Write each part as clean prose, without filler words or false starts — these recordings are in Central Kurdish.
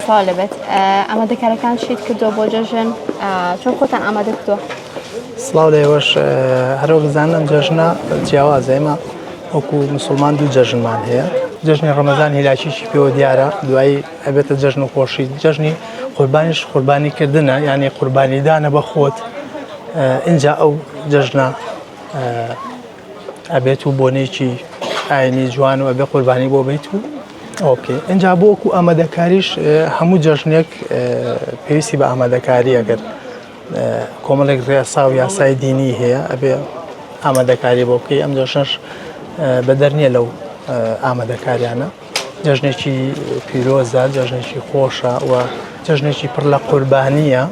سالبت اما دەکارەکان شیت کردو بۆ جەژن چۆن خۆتان ئامادە کردووە؟ سڵاو لێوەش هەرۆ بزانم جەژنە جیاوازە ئێمە وەکو مسلمان دوو جەژنمان هەیە جەژنی ڕەمەزان هیلاکیشی پێوە دیارە دوایی ئەبێتە جەژن و خۆشی جەژنی قوربانیش قوربانیکردنە یعنی قوربانیدانە بە خۆت اینجا ئەو جەژنە ئەبێت و بۆنێکی ئاینی جوان و ئەبێ قوربانی بۆ بیت و ئۆکێ اینجا بۆ وەکو ئامادەکاریش هەموو جەژنێک پێویستی بە ئامادەکاری ئەگەر کۆمەڵێک ڕێسا و یاسای دینی هەیە ئەبێ ئامادەکاری بۆ بکەی ئەم جەژنەش بە دەرنیە لەو ئامادەکاریانە جەژنێکی پیرۆزە جەژنێکی خۆشە و جەژنێکی پڕ لە قوربانیە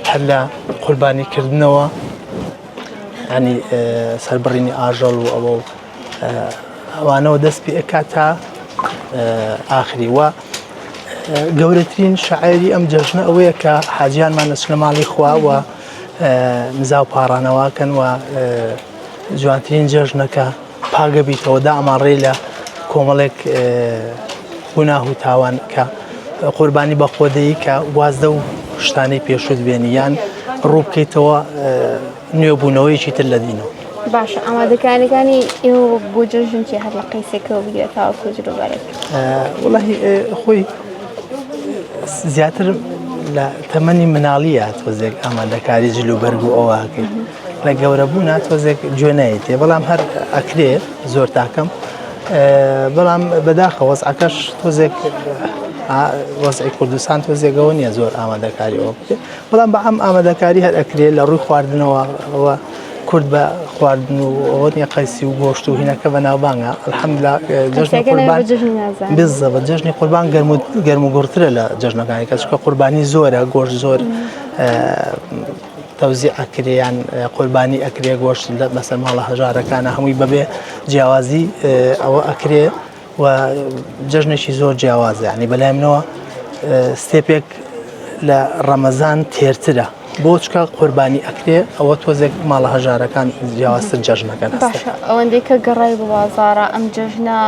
هەر لە قوربانیکردنەوە ینی سەربڕینی ئاژەڵ و ئەوە ئەوانەوە دەست پێ ئەکات تا ئاخری وە گەورەترین شاعری ئەم جەژنە ئەوەیە کە حاجیانمان نەچنە ماڵی خوا و مزاو پاڕانەوەکەن و جوانترین جەژنەکە پاگە بیتەوە دا ئەماڕێ لە کۆمەڵێک گوناه و تاوان کە قوربانی بە خۆدەیی کە وازدە و شتانەی پێشوت بێنی یان ڕوو بکەیتەوە نوێبوونەوەیکی تر لە دینەوە. باشە ئامادەکاریەکانی ئێوە بۆ جەژن چی هەر لە قەیسێکەوە بگرێتەوە کۆجرۆبارێک؟ وەڵاهی خۆی زیاتر لە تەمەنی مناڵیە تۆزێک ئامادەکاری جلوبەرگ و ئەوواکەیت لە گەورەبوونا تۆزێک گوێ نایەتێ بەڵام هەر ئەکرێ زۆر تاکەم بەڵام بەداخە وەزعەکەش تۆزێک وەزعی کوردستان تۆزێکەوە نییە زۆر ئامادەکاری ئەوە بکرێت بەڵام بە ئەم ئامادەکاری هەر ئەکرێت لە ڕووی خواردنەوە ئەوە کورد بە خواردن و ئەوە نیە قەیسی و گۆشت و هینەکە بە ناوبانگە الحەمدولیلا جەژنی قوربان بالضبط جەژنی قوربان گەرم و گوڕترە لە جەژنەکانی کە چونکە قوربانی زۆرە گۆشت زۆر تەوزیع ئەکرێ یان قوربانی ئەکرێ گۆشت بەسەر ماڵە هەژارەکانە هەمووی بەبێ جیاوازی ئەوە ئەکرێ و جەژنێکی زۆر جیاوازە یعنی بەلای منەوە ستێپێک لە ڕەمەزان تێرترە بۆ چکە قوربانی ئەکرێ ئەوە تۆزێک ماڵە هەژارەکان جیاوازتر جەژنەکەن. باشە ئەوەندەی کە گەڕای بە بازاڕە ئەم جەژنە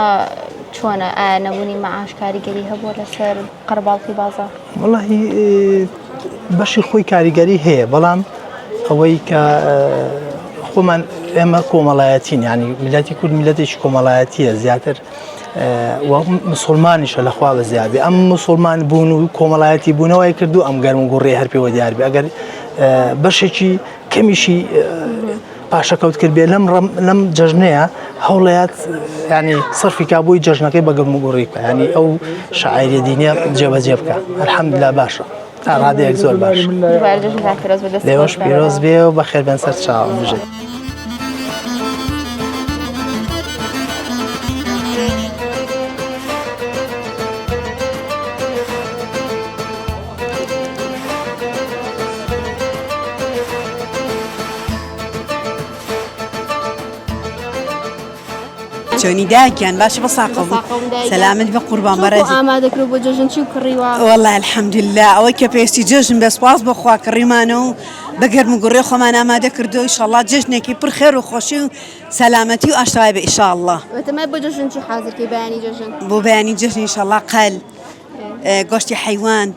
چۆنە ئایا نەبوونی مەعاش کاریگەری هەبووە لەسەر قەرباڵقی بازاڕ؟ وەڵاهی بەشی خۆی کاریگەری هەیە بەڵام ئەوەی کە خۆمان ئێمە کۆمەڵایەتین ینی میلەتی کورد میلەتێکی کۆمەڵایەتیە زیاتر مسلمانیشە لەخوا بە زیابێ ئەم مسلمان بوون و کۆمەڵایەتی بوونەوەی کردو ئەم گەرم و گوڕێ هەر پێوە دیاربێ ئەگەر بەشێکی کەمیشی پاشەکەوت کرد بێ لەم جەژنەیە هەوڵەیەت ینی سەرفی کابووی جەژنەکەی بە گەرم و گوڕی بکە ینی ئەو شاعیرە دینیە جێبەجێ بکە الحەمدولیلا باشە تا ڕادەیەک زۆر باش لێوەش پیرۆز بێ و بەخێر بێن سەر چاوم بژێت. چۆنی دایکیان باشە بە ساقەڵ سەلامت بە قوربان بەڕێز ئامادەکرد بۆ جەژن چی و کڕیوە؟ وەڵڵای الحەمدولیلا ئەوەی کە پێویستی جەژن بە سوپاس بەخوا کڕیمانە و بە گەرم و گوڕێ خۆمان ئامادە کردو ئیشەڵڵا جەژنێکی پڕ خێر و خۆشی و سەلامەتی و ئاشتەوای بە ئیشەڵڵا. بەتەمای بۆ جەژن چی حازرکەی بەیانی جەژن؟ بۆ بەیانی جەژن ئیشەڵڵا قەل گۆشتی حەیوان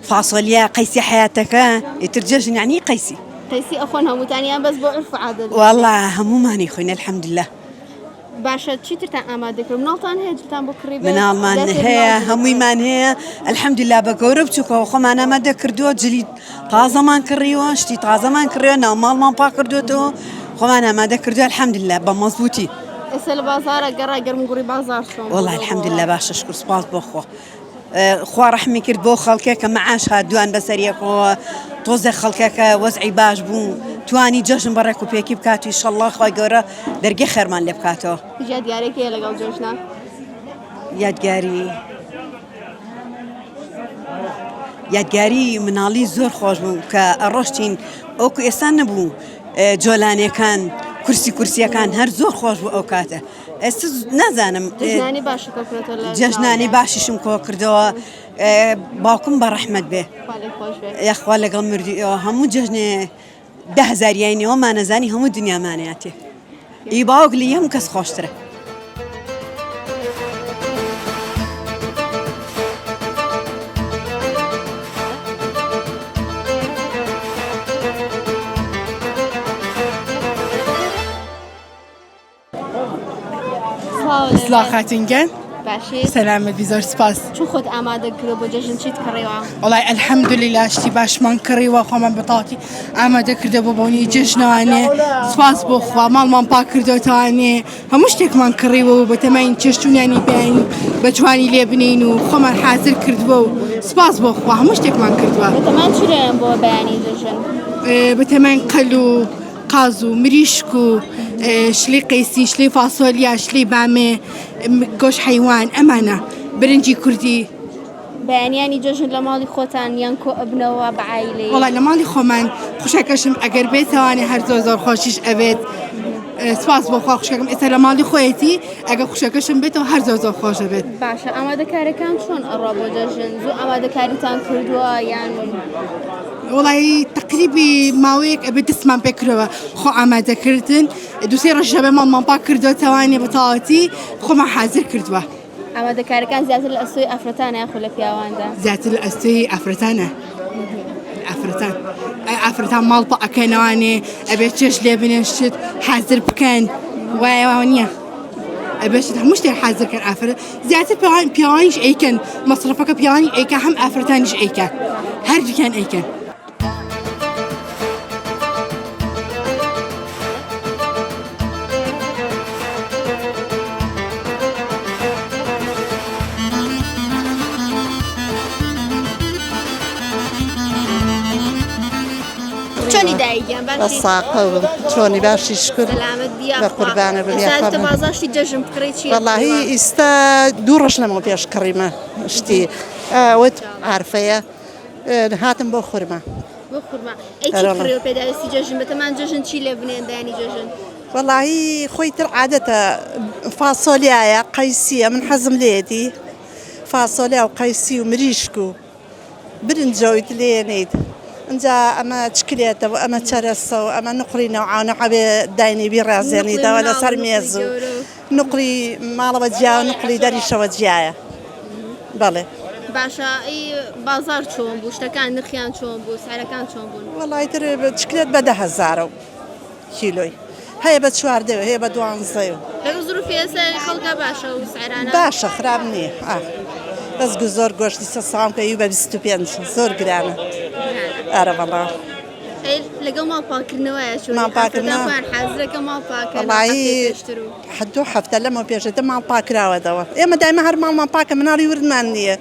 فاسۆلیا قەیسی حەیاتەکە ئیتر جەژن یعنی قەیسی ئەخۆن هەمووتانیان بەس بۆ عرف و عادەت؟ وەڵڵا هەموومانی خوێن الحەمدولیلا. باشە چیترتان ئامادەکرد مناڵتان هەیە جتان بۆ کڕی مناڵمان هەیە هەموویمان هەیە الحەمدولیلا بە گەورە بچووکەوە خۆمان ئامادە کردووە جلی تازەمان کڕیوە شتی تازەمان کڕیوە ناو ماڵمان پاک کردوێتەوە خۆمان ئامادە کردووە الحەمدولیلا بە مەزبووتی. ئێستا لە بازارە گەڕای گەرم و گوڕی بازار چۆن؟ وەڵڵای الحەمدولیلا باشە شکر سوپاس بۆ خۆ خوا ڕەحمی کرد بۆ خەڵکێک کە مەعاش هاتووان بەسەریەکەوە تۆزە خەڵکەکە وەزعی باش بوو توانی جەژن بەڕێک و پێکی بکات و ئیشەڵڵا خوای گەورە دەرگێ خێرمان لێ بکاتەوە. یادگارێک هەیە لەگەڵ جەژنە؟ یادگاری مناڵی زۆر خۆش بوو کە ئەڕۆشتین ئەوکو ئێستا نەبوو جۆلانەکان کورسیەکان هەر زۆر خۆش بوو ئەو کاتە ئێستا نازانم جەژنانی باشیشم کۆ کردەوە باوکم بە ڕەحمەت بێ یاخوا لەگەڵ مردیەوە هەموو جەژنێ 10,000 یاینەوە مانەزانی هەموو دنیامانەیەتێ ئی باوک لە یەم کەس خۆشترە. إصلاح خاتنجان باشی سلامة بزور سپاس چون خود آماده کرد بۆ جەژن چیت کڕێوە والله الحمد لله شتی باشمان کڕیوە خۆمان بەتاڵی ئامادە کردە بۆ بۆنی جژنوانێ سپاس بۆ خوا ماڵمان پاک کردوتوانێ هەموو شتێکمان کڕیوە و بە تەمەین چێشتونیانی بین بە جوانی لێ بنین و خۆمان حاضر کردووە و سپاس بۆ خوا هەموو شتێکمان کردووە بەتەمان چرێن بۆ بەیانی جەژن بە تەمەین قەل و قاز و مریشک و شلی قەیسی شلی فاسۆلیا شلی بامێ گۆش حیوان ئەمانە برنجی کوردی بەیانیانی جەژن لە ماڵی خۆتان یان کۆ ئەبنەوە بە عایلێ وڵای لە ماڵی خۆمان خوشەکەشم ئەگەر بێتوانێ هەر زۆر خۆشیش ئەوێت سپاس بۆ خوا خوشەکەم ئێستا لە ماڵی خۆیەتی ئەگە خوشەکەشم بێتەوە هەر زۆر خۆش ئەبێت باشە ئامادەکاریەکان چۆن ئەڕۆ بۆ جەژن زوو ئامادەکاریتان کردووە یان وڵی تقریبی ماوەیەک ئەبێت دەستمان پێکرەوە خۆ ئامادەکردن دووسێ ڕەشەبێ ماڵمان پاک کردوتەوانێ بەتەواوەتی خۆمان حاضر کردووە ئامادەکاریەکان زیاتر لە ئەستۆی ئەفرەتانە یان خۆ لە پیاواندا زیاتر لە ئەستۆی ئەفرەتانە ئەفرەتان ماڵ پە ئەکەنەوانێ ئەبێت چێش لێ بنێن شت حاضر بکەن وایەوە نییە ئەبێت هەموو شتێک حاضرکەن ئافرەت زیاتر پیاوانیش ئەیکەن مەصرفەکە پیاوانی ئەیکە هەم ئافرەتانیش ئەیکە هەردووکیان ئەیکەن چۆنی دایکیان باشی بەساقە چۆنی باشی شکر سەلامەت بیا بە قوربانە ببیا ئێستا بازاشتی جەژن بکڕی چی واللهی ئێستا دوو ڕۆژ لەمەوە پێش کڕیمە شتی وت عارفەیە هاتم بۆ خورمە بۆ خورما ئەیچی کڕیوە پێداویستی جەژن بەتەمان جەژن چی لێ بنێن دایانی جەژن واللهی خۆی تر عادەتە فاسۆلیایە قەیسیە من حەزم لێتی فاسۆلیا و قەیسی و مریشک و برنجەوەیت لێنیت اینجا ئەمە چکرێتەوە ئەمە چەرەسە و ئەمە نقڕی نەوعانە حەبێ داینی بیڕازێنیتەوە لەسەر مێز و نقڕی ماڵەوە جیا و نقڕی دەریشەوە جیایە بەڵێ باشە ئەی بازار چۆن بوو شتەکان نرخیان چۆن بوو سعرەکان چۆن بوون وەڵای تر چکرێت بە 10,000 کیلۆی هەیە بە 14 هەیە بە 12 لەگە زروفی ئێستا خەڵکە باشە و سعرانە باشە خراپ نییە بەس زۆر گۆشتی سەسام کەی بە 25 زۆر گرانە ئارە بەڵام لەگەڵ ماڵ پاکردنەوەیە ماڵپاکردنەوە حەزرەکە ماڵ پاکردن وڵایی حدوو هەفتە لەمە پێشێتە ماڵ پاکراوەدەوە ئێمە دایمە هەر ماڵمان پاکە مناڵی وردمان نییە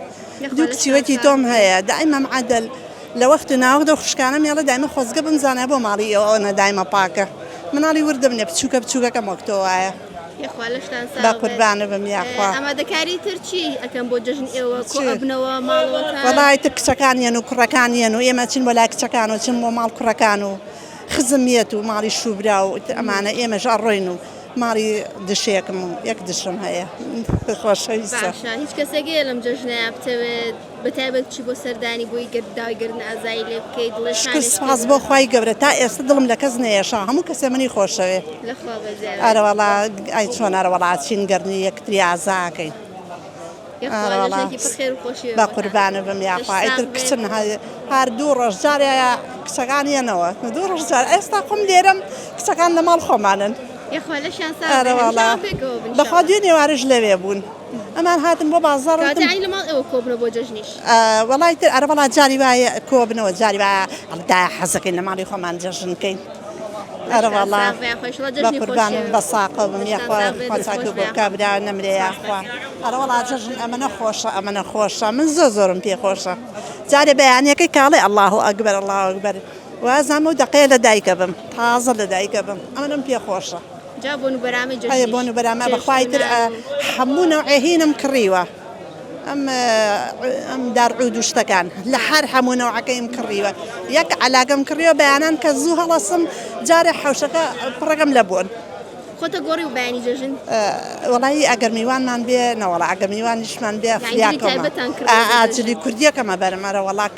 دوو کچیوەتی تۆم هەیە دایمە عەدەل لە وەخت ناوەکدا خوشکانە مێڵە دایمە خۆزگە بمزانە بۆ ماڵی ئەوە دایمە پاکە مناڵی وردم نیە بچووکەکەم وەکتۆ وایە با قوربانە بم یاخوا ئامادەکاری تر چی ئەەکەم بۆ جەژن ئێوە کۆ ئەبنەوە ماڵەوە وەڵای تر کچەکانیان و کوڕەکانیان و ئێمە چین بۆ لای کچەکان و چین بۆ ماڵ کوڕەکان و خزمیەت و ماڵی شوبرا و ئەمانە ئێمەش ئەڕۆین و ماڵی دشێکم و یەک دشم هەیە خۆشەویستە هیچ کەسێکی لەم جەژنەیە بتەوێت بەتایبەت چی بۆ سەردانی بۆی داگرن ئازایی لێ بکەیت شکر سپاس بۆ خوای گەورە تا ئێستا دڵم لە کەس نەیەشا هەموو کەسێ منی خۆشەوێ ئارەوەڵا ئای چۆن ئەرەوەڵا چین گەرنی یەکتری ئازاکەین بە قوربانە بم یاخوا ئیتر کچن هەر دوو ڕۆژ جارێ کچەکانیانەوە دوو ڕۆژ جار ئێستا خۆم لێرەم کچەکان لە ماڵ خۆمانن بەخوا دوێ نێوارش لەوێ بوون ئەمان هاتم بۆ بازار وەڵای تر ئەرە بەڵا جاری وایە کۆبنەوە جاری وایە ئەڵدا حەزەکەین لە ماڵی خۆمان جەژنکەین ئەرە وەڵا بە قوربان بە ساقە بم یاخوا خۆچاکی بۆ کابرا نەمرێ یاخوا ئەرە وەڵا جەژن ئەمە نەخۆشە ئەمە نەخۆشە من زۆرم پێ خۆشە جارێ بەیانیەکەی کاڵێ ئەڵڵاهو ئەکبەر ئەڵڵاهو ئەکبەر وازانمە و دەقەیە لە دایکە بم تازە لە دایکە بم ئەمەم پێ خۆشە هەیە بۆن و بەرامە بەخوای تر هەموو نەوعێهینم کڕیوە ئەم دارعود و شتەکان لە هەر هەموو نەوعەکەیم کڕیوە یەک عەلاگەم کڕیوە بەیانان کە زوو هەڵەسم جارێ حەوشەکە پڕەکەم لە بۆن خۆتە گۆڕی و بەیانی جەژن وەڵایی ئەگەر میوانمان بێ نەوەڵا ئەگەر میوانیشمان بێ فریاکەمە جلی کوردیەکەمە بەرەمەرە وەڵاک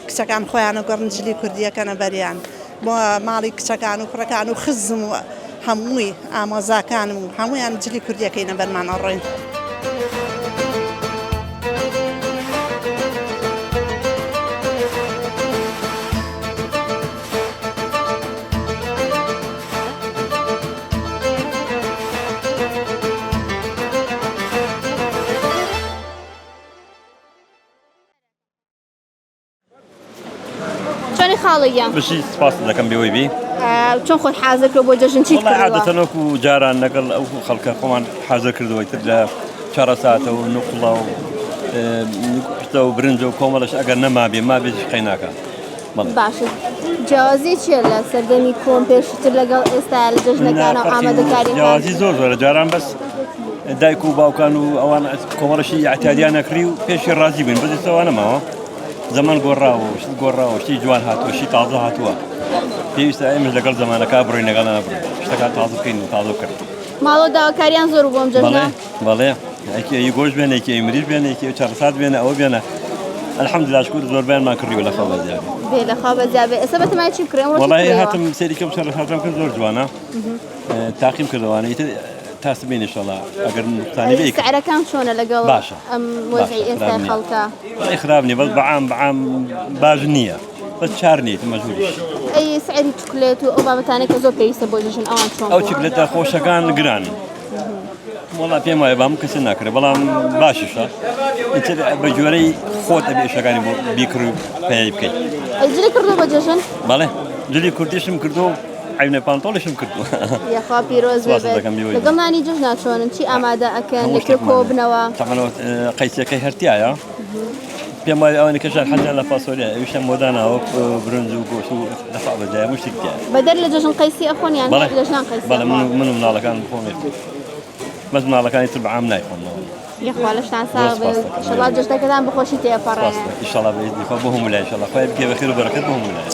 کچەکان خۆیانە گۆڕن جلی کوردیەکەنە بەریان بۆ ماڵی کچەکان و کوڕەکان و خزم و هەمووی ئامۆزاکانم و هەمویان جلی کوردیەکەینە بەرمانە ڕۆین شلوني خالية؟ بشي سپاس دەکەم بێەوەی بی چۆن خۆت حازر کرد بۆ جەژن چیت وڵای کردووە؟ عادەتەن وەکو جاران لەگەڵ ئەو خەڵکە خۆمان حازر کردەوەی تر لە 4 ساعتە و نوقڵە و پشتە و برنج و کۆمەڵش ئەگەر نەمابێ مابێت قەی ناکە باشە جیازی چیە لە سەردەمی کۆم پێشتر لەگەڵ ئێستا لە جەژنەکانە و ئامادەکاری جیازی زۆر زۆرە جاران بەس دایک و باوکان و ئەوان کۆمەڵەشی ئاعتیادیان نەکری و پێشی ڕازی بووین بەزیستەوە نەماوە زەمان گۆڕاوە شت گۆڕاوە شتی جوان هاتووە شی تازە هاتووە پێویستە ئێمەش لەگەڵ زەمانەکە بڕۆین لەگەڵ نابڕین شتەکان تازە بکەین و تازە کرد ماڵۆ داواکاریان زۆر بۆم جەژنە بەڵێ ئەی گۆشت بێنە ئەی مریش بێنە ئەی چارەسات بێنە ئەوە بێنە الحەمدوللا شکر زۆربیانمان کردیوە لە خەڵ بەزیابێ بێ لە خوا بەزیابێ ئێستا بەتەمای چی بکرێن وەڵی هاتم سەیری کەم چارەساتم کرد زۆر جوانە تاقیم کردوانە ئیتر تاس بێنێ ئینشەڵا ئەگەر نوقسانی بێ سعرەکان چۆنە لەگەڵ باشە ئەم وەزعی ئێستای خەڵکە وڵی خراب نییە بەس بەعام باش نییە بەس چار نیت مەجبوریش ئەی سعری چکلێت و ئەو بابەتانەی کە زۆر پێویستە بۆ جەژن ئەوان چۆن ئەو چکلێتە خۆشەکان گرانی وڵا پێم وایە بام کەسی ناکرێت بەڵام باشیشە ئیتر بە جۆرەی خۆت ئەبێ ئێشەکانی بۆ بیکڕ و پێی بکەیت ئەجلی کردو بە جەژن بەڵێ جلی کوردیشم کردو عینە پانتۆڵیشم کردو یاخوا پیرۆز بێت لەگەڵ نانی جەژنا چۆنن چی ئامادە ئەکەن لەکرێ کۆ بنەوە تەمەنەوە قەیسەکەی هەرتیایە پێم وایە ئەوەنی کەشان حەجیان لە پاسۆریە ئەویشە مۆداناوە برنج و گۆشت و دەفع بەجایە مشتێکیە بەدەر لە جەژن قەیسی ئەخۆن یان لەژنان قەیسی بەڵێ من و مناڵەکان خۆمێت بەس مناڵەکانی تر بەعام نایخۆنەوە یاخوا لەشتان ساغ بێ ئینشەڵا جەژنەکەتان بەخۆشی تێپەڕێنێ ئینشەڵا بەئیزنی خوا بۆ هەموو لای ئینشەڵا خوای بکێ بەخێر و بەرەکەت بۆ هەموو لای